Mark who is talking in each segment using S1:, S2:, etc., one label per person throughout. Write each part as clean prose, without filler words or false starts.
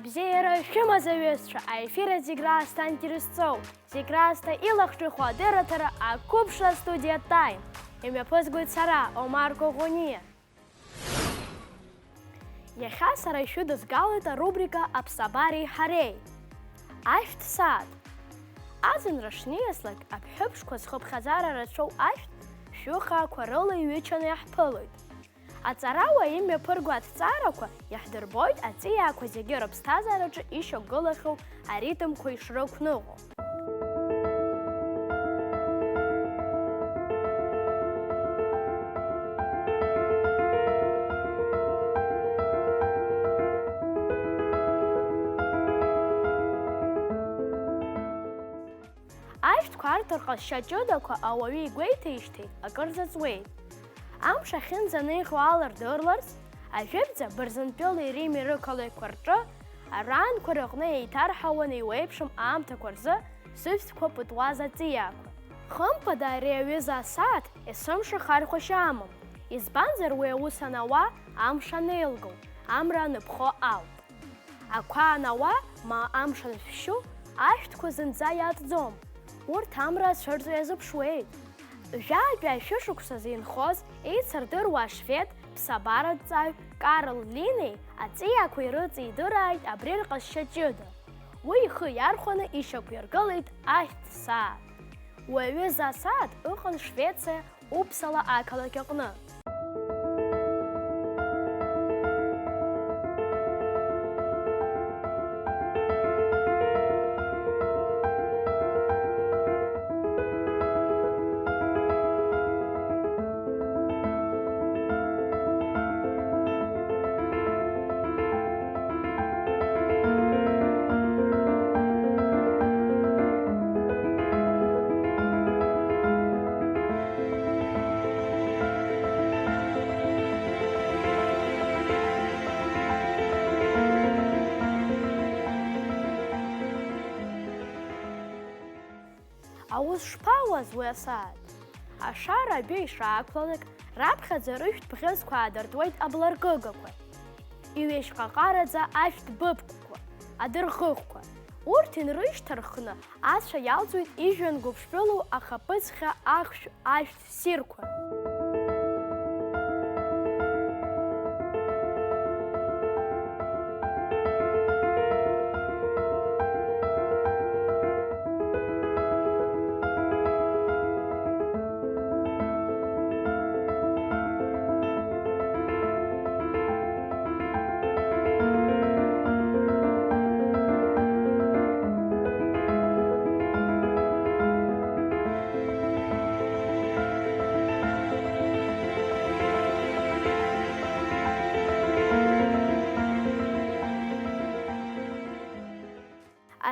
S1: Абзеира шәымаз аҩызцәа, аефир зегь раасҭа интересҵоу, зегь раасҭа илахҿыху адырраҭара Ақәыԥшра Астудиа Таим. Имҩаԥызгоит сара, Омар Коӷониа. Иахьа сара ишәыдызгалоит арубрика Аԥсабареи ҳареи. Ашәҭ сааҭ. Азынра шниаслак, аԥҳәыԥшқәа зхыԥхьаӡара рацәоу ашәҭ шәҩыхаақәа рыла иҩычаны иаҳԥылоит. Аҵарауа имҩаԥырго аҭҵаарақәа иаҳдырбоит аҵиаақәа зегьы рыԥсҭазаараҿы ишьақәгылахьоу аритмқәа ишрықәныҟәо. Ашәҭқәа арҭ рҟазшьа ҷыдақәа ауаҩы игәеиҭеижьҭеи акыр заҵуеит. Амш ахьынӡаниӷьу алырдырларц, ажәытәӡа Бырзентәылеи Римеи рықалақьқәа рҿы араанқәа рыҟны еиҭарҳауан еиуеиԥшым аамҭақәа рзы зыжәтәқәа пытуаз аҵиаақәа. Хымԥада ари аҩыза асааҭ есымша хархәашьа амам, избанзар уи аус анауа амш анеилгоу, амра аныԥхо ауп. Ақәа анауа, ма амш аншәшьу, ашәҭқәа зынӡа иаҭӡом. Урҭ амра ацәырҵо иазыԥшуеит. Жәаатәи ашәышықәсазы инхоз еицырдыруа ашвед ԥсабараҭҵааҩ Карл Линеи аҵиаақәа ирыҵидырааит абри рҟазшьа ҷыда. Уи ихы иархәаны ишьақәиргылеит ашәҭ сааҭ. Уи аҩыза асааҭ ыҟан Швециа Упсала ақалақь аҟны. Аус шԥауаз уи асааҭ? Ашара аҩы ишаақәлалак, раԥхьаӡа рышәҭ бӷьыцқәа аадыртуеит абларкыгақәа, иҩеишҟаҟараӡа ашәҭ быԥқәақәа, адырӷыӷқәа. Урҭ инрышьҭарххны ацәа иалҵуеит ижәҩан гәыԥшәылоу ахаԥыцхьа ахшә ашәҭ ссирқәа.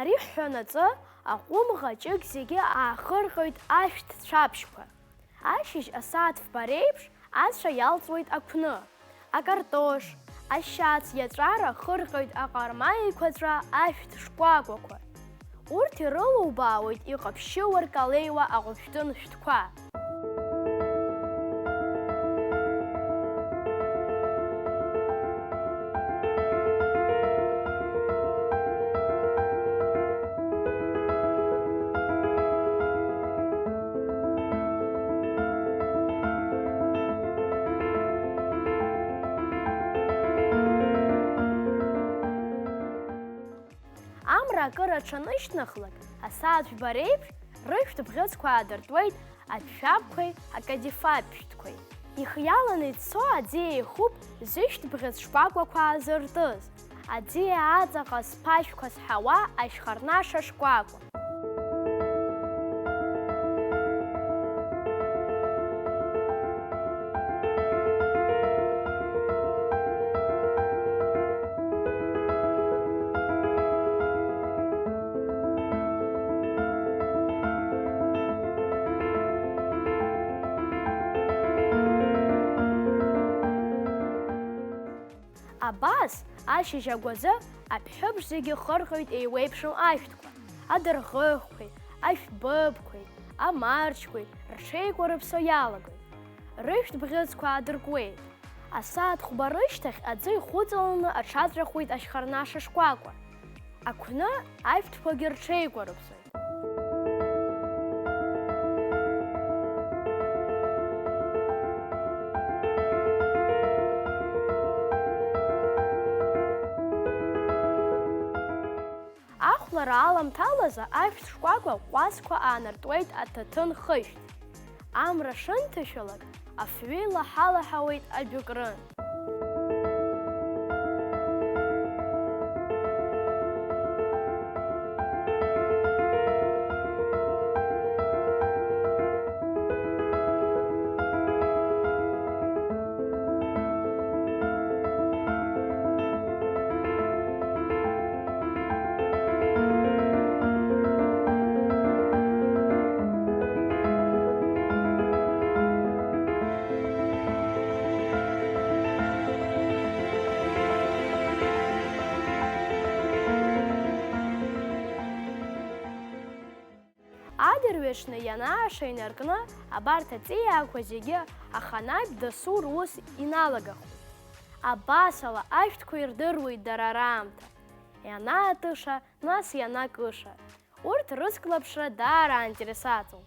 S1: Ари ҳҳәанаҵы, аҟәымӷа ҷык зегьы аахырҟьоит ашәҭ цәаԥшьқәа. Ашьыжь асааҭ фба реиԥш ацәа иалҵуеит ақәны, акартош, ашьац иаҵәара хырҟьоит аҟарма еиқәаҵәа ашәҭ шкәакәақәа. Урҭ ирылубаауеит иҟаԥшьыуа ркалеиуа аҟәышәтәын шәҭқәа. Амра акыр аҽанышьҭнахлак, асааҭ жәба реиԥш рышәҭ бӷьыцқәа аадыртуеит аҭшәабқәеи акадифатә-шәҭқәеи. Ихиаланы ицо аӡиа ихуп зышәҭ бӷьыц шкәакәақәа аазыртыз, аӡиа аҵаҟа зԥашәқәа зҳауа ашьхарнаша шкәакәа. Абас, ашьыжь агәазы, аԥҳәыбш зегьы хырҟьоит еиуеиԥшым ашәҭқәа, адырӷыӷқәеи, ашәҭбыԥқәеи, амарчқәеи, рҽеиқәа рыԥсо иалагоит. Рышәҭ бӷьыцқәа аадыркуеит. Асааҭ хәба рышьҭахь аӡы ихәыҵаланы аҽаҵәахуеит ашьхарнаша шкәакәа. Ақәны аҩҭқәагьы рҽеикәарԥсоит. Ахәлара аламҭалазы ашәҭ шкәакәа ҟәазқәа аанартуеит аҭаҭын хышәҭ. Амра шынҭашәалак, афҩы илаҳалаҳауеит аџәыкрын. Адырҩаҽны ианааша инаркны, абарҭ аҵиаақәа зегьы аханатә дасу рус иналагахуеит. Абасала ашәҭқәа ирдыруеит дара раамҭа. Ианаатыша, нас ианакыша. Урҭ рыцклаԥшра даара аинтересаҵоуп.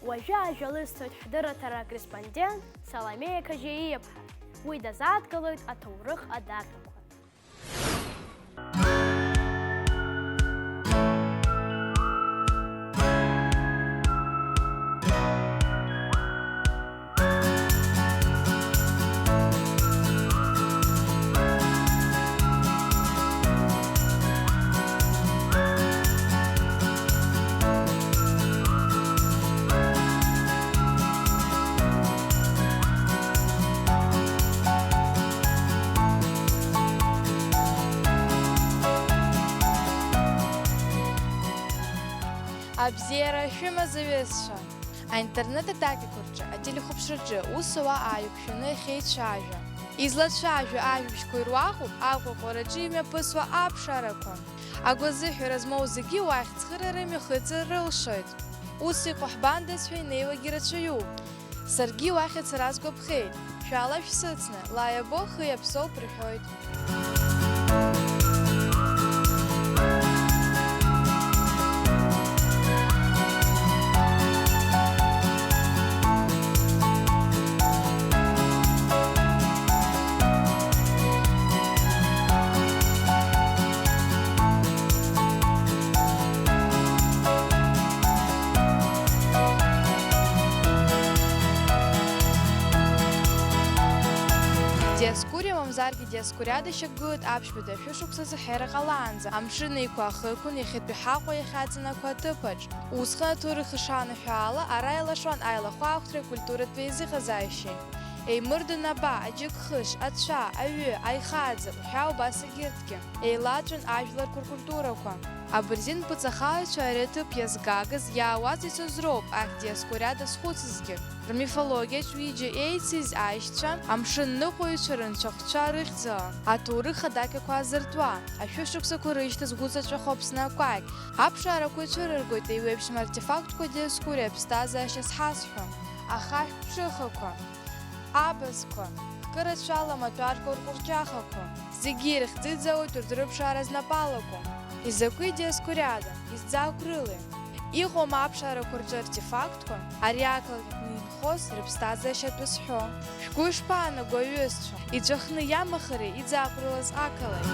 S1: Уажәы ажәалысҭоит ҳдырраҭара акорреспондент Саламеиа Кажьаиԥҳа. Уи дазааҭгылоит аҭоурых адаҟьақәа.
S2: Абзиара шәымазаҩызшәа, аинтернет адаҟьақәа рҿы, ателехәаԥшраҿы усуа ааиқәшәаны ихеицәажәа. Излацәажәо ажәабжьқәа ируахуп аҟәаҟәараҿы имҩаԥысуа аԥшаарақәа. Агәазыҳәара змоу зегьы уахь цхыраара имҩахыҵыр рылшоит. ус иҟоу ҳбандаз ҳәа инеиуагьы рацәаҩуп. Саргьы уахь ацара сгәаԥхеит. Шәаала шәсыцны, лаиабо хи аԥсоуп рҳәоит. Диаскуриа мамзаргьы диаскуриада шьақәгылеит аԥшьбатәи ашәышықәса заҳера ҟалаанӡа, амшын еиқәа ахықәын иахьатәи ҳаҟәа иахьаҵанакуа аҭыԥаҿ. Усҟан аҭоурых ишаанаҳәаала ара илашон аилахәаахәҭреи акультуратәи еизыҟазаашьеи. Еимырдан аба, аџьықхыш, ацәа, аҩы, аихааӡа ҳәа убас егьырҭгьы. Еилаҵәон ажәларқәа ркультурақәа. Абырзен ԥыҵахаҩцәа ари аҭыԥ иазгагаз иаауаз ицоз роуп ахь диаскуриада зхәыцызгьы. Рмифологиаҿ ҩыџьа еицыз аишьцәа, амшынныҟәаҩцәа рынцәахәцәа рыхьӡала, аҭоурых адакьақәа азыртуа, ашәышықәсақәа рышьҭаз гәыҵаҵәахо Аԥсны акәакь, аԥшаарақәа ицәырыргоит еиуеиԥшым артефактқәа диаскуриа аԥсҭазаашьа зҳазҳәо, ахаҳә ԥшыхақәа, абазқәа, хкырацәала аматәарқәа рҟәырҷахақәа, зегьы ирыхӡыӡауеит урҭ рыԥшаара знапалақәа. Изакәи диаскуриада, изӡаақәрылеи? Иҟоума аԥшаарақәа рҿы артефактқәа, ари ақалақь аҟны инхоз рыԥсҭазаашьатәы зҳәо? Шәгәы ишԥаанаго аҩызцәа, иҵәахны иамахари иӡааҟәрылаз ақалақь?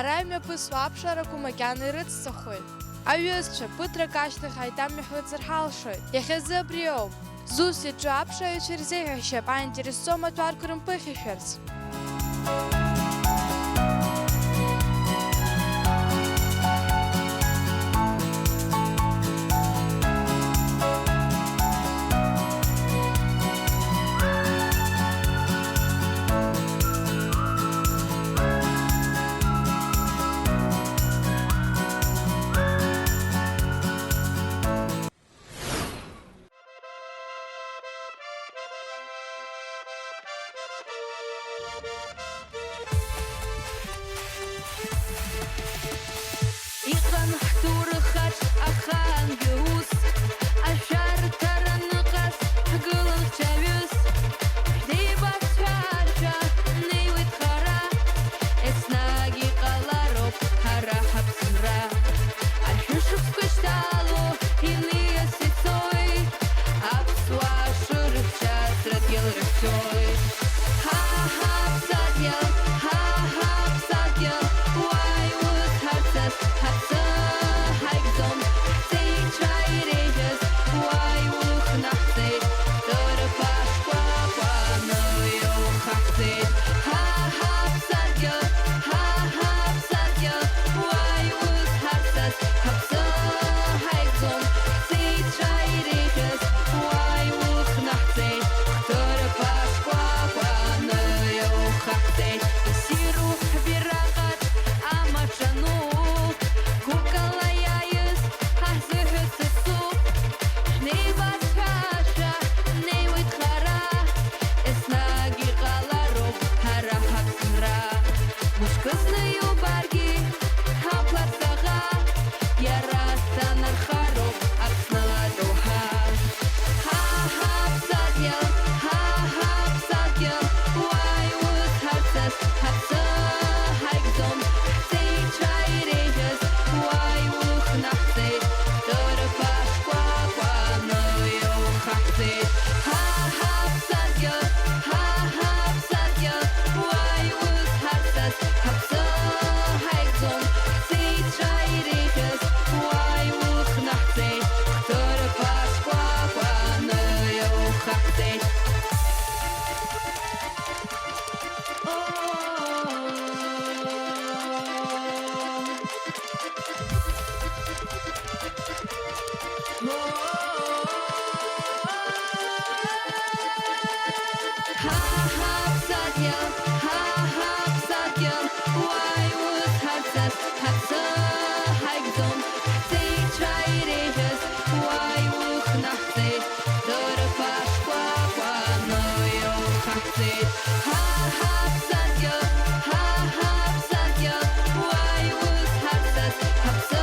S2: Ара имҩаԥысуа аԥшаарақәа макьана ирыцҵахоит. Аҩызцәа, ԥыҭрак ашьҭахь аитамҩахыҵыр ҳалшоит. Иахьазы абри ауп. Зус иаҿу аԥшааҩцәа ирзеиӷьашьап аинтересо аматәарқәа рымԥыхьашәарц.
S3: ҳаԥсас, ҳаԥсы ҳаигӡом, ҳцеит ҽааиреиӷьыз, уа иухнаҳҵеит, дырԥашқәа ҟәаны иухаҳҵеит. Ҳаԥсадгьыл, ҳаԥсадгьыл, уа иус ҳаԥсас, ҳаԥсы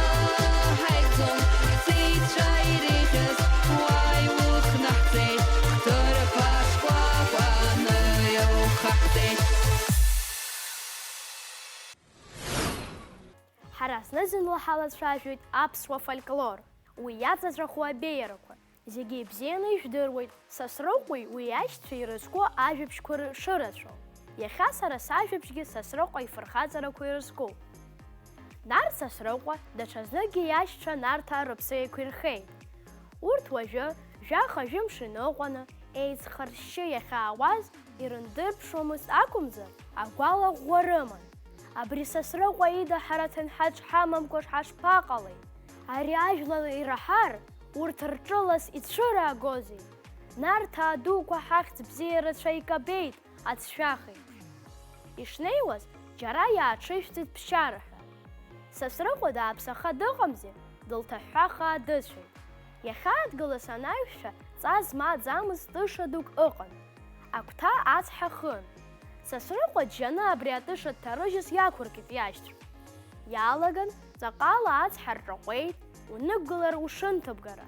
S3: ҳаигӡом, ҳцеит ҽааиреиӷьыз, уа иухнаҳҵеит, дырԥашқәа ҟәаны иухаҳҵеит.
S1: Ҳара зны-зынла ҳалацәажәоит аԥсуа фольклор, уи иаҵаҵәаху абеиарақәа. Зегьы ибзианы ижәдыруеит Сасрыҟәеи уи аишьцәа ирызку ажәабжьқәа шырацәоу. Иахьа сара сажәабжьгьы Сасрыҟәа ифырхаҵарақәа ирызкуп. Нарҭ Сасрыҟәа даҽазныкгьы иашьцәа Нарҭаа рыԥсы еиқәирхеит. Урҭ уажәы жәаха-жәымш иныҟәаны, еиҵхаршьшьы иахьаауаз ирындырԥшуамызт акәымзар, агәалаӷәӷәа рыман. Абри Сасрыҟәа ида ҳара ҭынҳаҿ ҳамамкәа ҳашԥаҟалеи? Ари ажәлар ираҳар, урҭ рҿылас ицәыраагозеи? Нарҭаа дуқәа ҳахьӡ бзиа рацәа икабеит аӡшәахеиԥш. Ишнеиуаз, џьара иааҽыжәҵит ԥсшьараҳәа. Сасрыҟәа дааԥсаха дыҟамзи, дылҭаҳәҳәа хаа дыцәеит. Иахьааҭгылаз анаҩсшәа ҵа змааӡамыз тыша дук ыҟан. Агәҭа ацҳа хын. Сасрыҟәа џьаны абри атыша дҭарыжьыз иақәыркит иашьцәа. Иаалаган, ҵаҟала ацҳа рҿаҟәеит, унықәгылар ушынҭыбгара.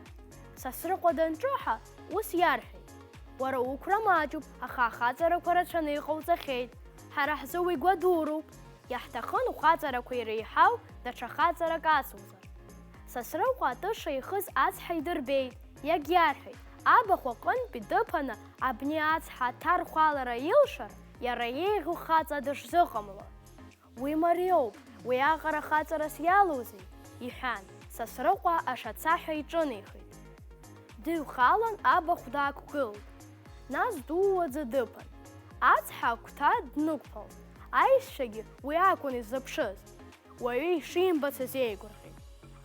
S1: Сасрыҟәа данҿыҳа, ус иарҳәеит. Уара уқәра маҷуп, аха ахаҵарақәа рацәаны иҟауҵахьеит. Ҳара ҳзы уи гәадуроуп. Иаҳҭахын ухаҵарақәа иреиҳау даҽа хаҵарак ацуҵар. Сасрыҟәа атыша ихыз ацҳа идырбеит, иагьиарҳәеит. Абахә аҟынтәи дыԥаны абни ацҳа аҭархәалара илшар, иара еиӷьу хаҵа дышзыҟамло. Уи мариоуп, уи аҟара хаҵарас иалоузеи, иҳәан, Сасрыҟәа ашацаҳәа иҿынеихеит. Дыҩхалан абахә даақәгылт. Нас дууаӡа дыԥан. Ацҳа агәҭа днықәԥалт. Аишьцәагьы уи акәын иззыԥшыз. Уаҩы ишимбацыз еигәырӷьеит.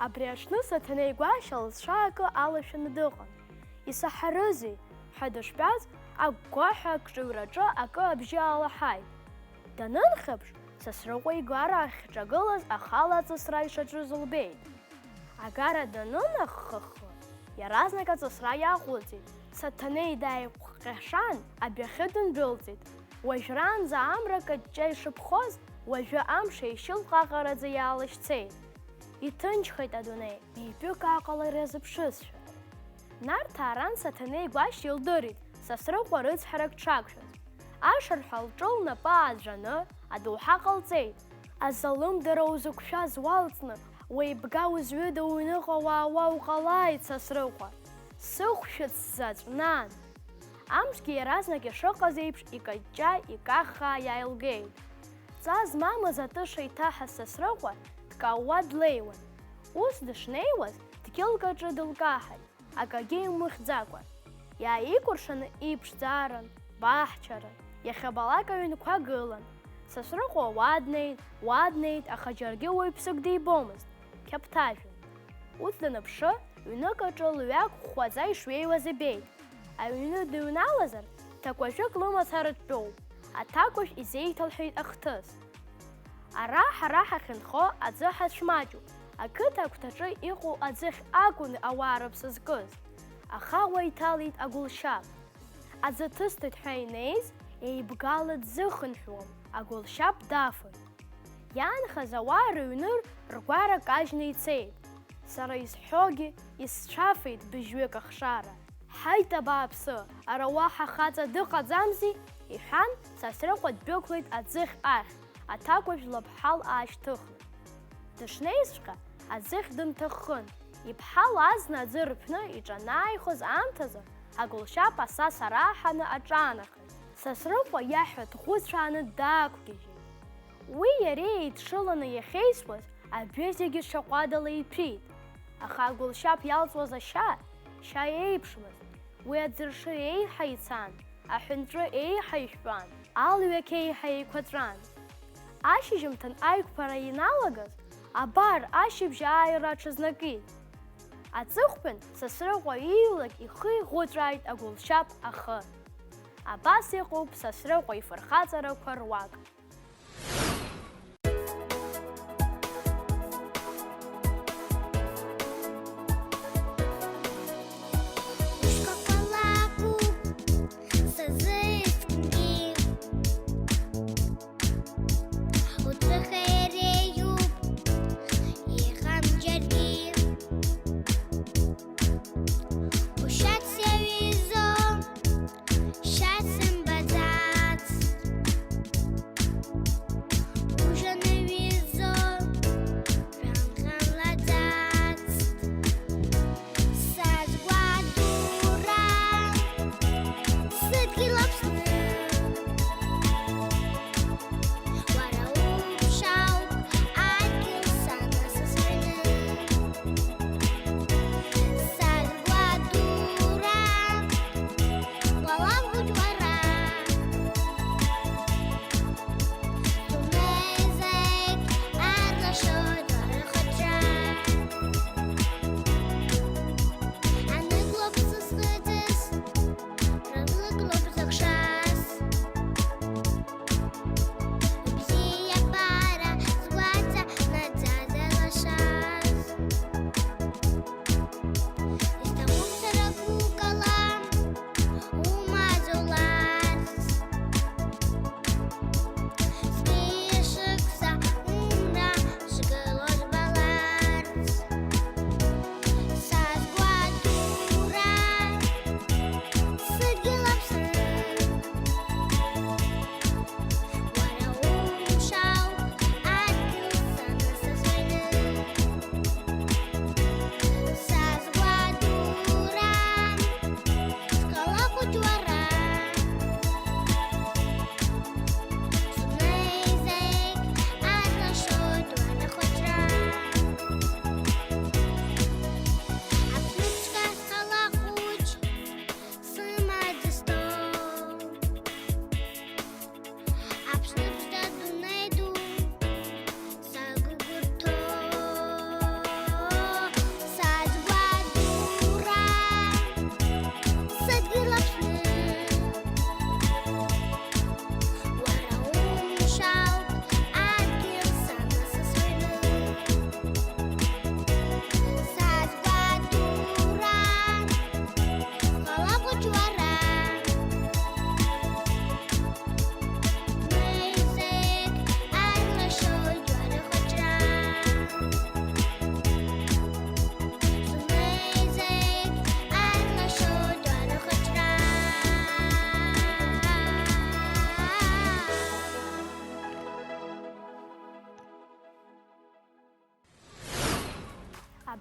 S1: Абри аҽны Саҭанеи Гәашьа лцәа акы алашәаны дыҟан. Исаҳарызеи ҳәа дыштәаз, агәгәаҳәа акҿыҩраҿы акы абжьы алаҳаит. Данынхьыԥш, Сасрыҟәа игара ахьҿагылаз ахала аҵысра ишаҿыз лбеит. Агара данынаххыхха, иаразнак аҵысра иаҟәлҵеит. Саҭанеи дааиҟәҟьашан, адәахьы дындәылҵит. Уажәраанӡа амра каҷҷа ишыԥхоз, уажәы амш еишьылҟаҟараӡа иаалашьцеит. Иҭынчхеит адунеи, еиԥык ааҟалара иазыԥшызшәа. Нарҭаа ран Саҭанеи Гәашьа илдырит Сасрыҟәа рыцҳарак дшақәшәаз. Ашырҳәа лҿы лнапы ааӡәаны, адоуҳа ҟалҵеит. Азалымдара узықәшәаз уалҵны, уеибга узҩыда уҩныҟа уаауа уҟалааит, Сасрыҟәа. Сыхәшәыц заҵә, нан! Амшгьы иаразнак ишыҟаз еиԥш икаҷҷа, икаххаа иааилгеит. Ҵа змамыз атыша иҭаҳаз Сасрыҟәа дкаууа длеиуан. Ус дышнеиуаз, дгьылкаҿы дылкаҳаит, акагьы имыхьӡакәа. Иааикәыршаны иԥшӡаран, баҳчаран, иахьабалак аҩнқәа гылан. Сасрыҟәа уа днеит, аха џьаргьы уаҩԥсык дибомызт, қьаԥҭажәын. Ус даныԥшы, ҩнык аҿы лҩак хәхәаӡа ишҩеиуаз ибеит. Аҩны дыҩналазар, ҭакәажәык лымацара дтәоуп. Аҭакәажә изеиҭалҳәеит ахҭыс. Ара ҳара ҳахьынхо аӡы ҳацәмаҷуп. Ақыҭа агәҭаҿы иҟоу аӡыхь акәын ауаа рыԥсы зкыз. Ахаҳә иҭалеит агәылшьап. Аӡы ҭысҭеит ҳәа инеиз, еибгала дзыхынҳәуам, агәылшьап дафоит. Иаанхаз ауаа рыҩны ргәара кажьны ицеит. Сара изҳәогьы исцәафеит быжьҩык ахшара. Ҳаит абааԥсы, ара уаҳа хаҵа дыҟаӡамзи, иҳәан, Сасрыҟәа ддәықәлеит аӡыхь ахь, аҭакәажә лыԥҳал аашьҭыхны. Дышнеизҵәҟьа, аӡыхь дынҭаххын. Иԥҳал азна аӡы рԥны иҿанааихоз аамҭазы, агәылшьап асас араҳаны аҿаанахеит. Сасрыҟәа иаҳәа дӷәыцәааны даақәгьежьит. Уи иареи еидшыланы иахьеисуаз, адәы зегьы шаҟәадала иҭәит. Аха агәылшьап иалҵуаз шьа еиԥшмызт. Уи аӡыршы еиҳа ицан, аҳәынҵәы еиҳа ишәтәан, алҩақ еиҳа еиқәаҵәан. Ашьыжьымҭан аиқәԥара иналагаз, абар ашьыбжь ааира аҽазнакит. Аҵыхәтәан Сасрыҟәа ииулак ихы иӷәыҵәааит агәылшьап ахы. Абас иҟоуп Сасрыҟәа ифырхаҵарақәа руак.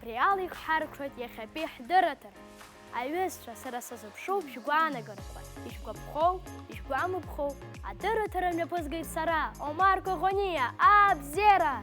S1: Абри ала ихҳарқәшәоит иахьатәи ҳдырраҭара. Аҩызцәа, сара сазыԥшуп шәгәаанагарақәа, ишәгәаԥхоу, ишәгәамыԥхоу, адырраҭара мҩаԥызгеит сара, Омар Коӷониа, абзиара!